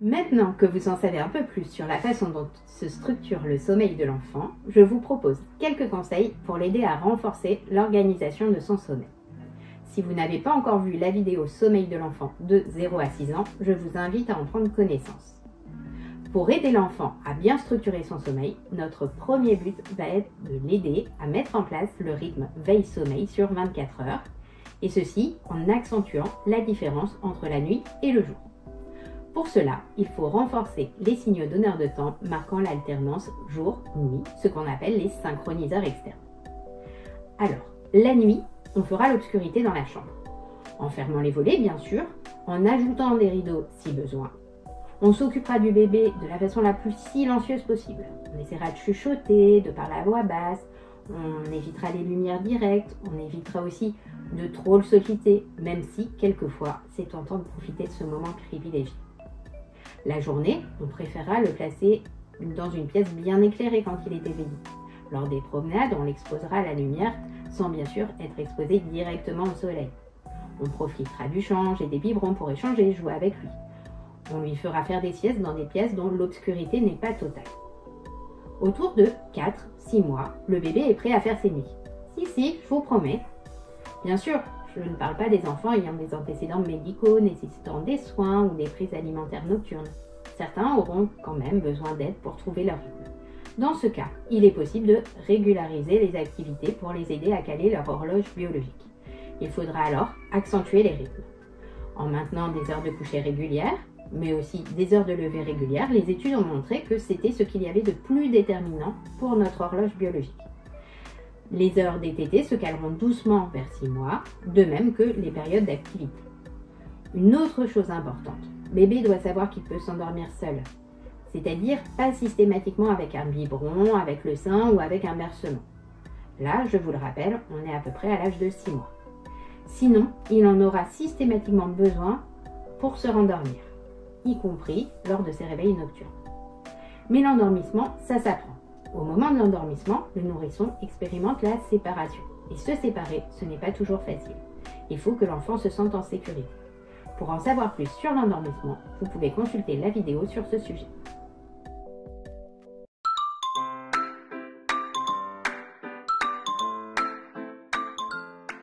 Maintenant que vous en savez un peu plus sur la façon dont se structure le sommeil de l'enfant, je vous propose quelques conseils pour l'aider à renforcer l'organisation de son sommeil. Si vous n'avez pas encore vu la vidéo Sommeil de l'enfant de 0 à 6 ans, je vous invite à en prendre connaissance. Pour aider l'enfant à bien structurer son sommeil, notre premier but va être de l'aider à mettre en place le rythme veille-sommeil sur 24 heures, et ceci en accentuant la différence entre la nuit et le jour. Pour cela, il faut renforcer les signaux donneurs de temps marquant l'alternance jour-nuit, ce qu'on appelle les synchroniseurs externes. Alors, la nuit, on fera l'obscurité dans la chambre, en fermant les volets bien sûr, en ajoutant des rideaux si besoin. On s'occupera du bébé de la façon la plus silencieuse possible. On essaiera de chuchoter, de parler à voix basse, on évitera les lumières directes, on évitera aussi de trop le solliciter, même si quelquefois c'est tentant de profiter de ce moment privilégié. La journée, on préférera le placer dans une pièce bien éclairée quand il est éveillé. Lors des promenades, on l'exposera à la lumière sans bien sûr être exposé directement au soleil. On profitera du change et des biberons pour échanger et jouer avec lui. On lui fera faire des siestes dans des pièces dont l'obscurité n'est pas totale. Autour de 4-6 mois, le bébé est prêt à faire ses nuits. Si, je vous promets. Bien sûr, je ne parle pas des enfants ayant des antécédents médicaux nécessitant des soins ou des prises alimentaires nocturnes. Certains auront quand même besoin d'aide pour trouver leur rythme. Dans ce cas, il est possible de régulariser les activités pour les aider à caler leur horloge biologique. Il faudra alors accentuer les rythmes. En maintenant des heures de coucher régulières, mais aussi des heures de lever régulières, les études ont montré que c'était ce qu'il y avait de plus déterminant pour notre horloge biologique. Les heures des tétés se caleront doucement vers 6 mois, de même que les périodes d'activité. Une autre chose importante, bébé doit savoir qu'il peut s'endormir seul, c'est-à-dire pas systématiquement avec un biberon, avec le sein ou avec un bercement. Là, je vous le rappelle, on est à peu près à l'âge de 6 mois. Sinon, il en aura systématiquement besoin pour se rendormir, y compris lors de ses réveils nocturnes. Mais l'endormissement, ça s'apprend. Au moment de l'endormissement, le nourrisson expérimente la séparation. Et se séparer, ce n'est pas toujours facile. Il faut que l'enfant se sente en sécurité. Pour en savoir plus sur l'endormissement, vous pouvez consulter la vidéo sur ce sujet.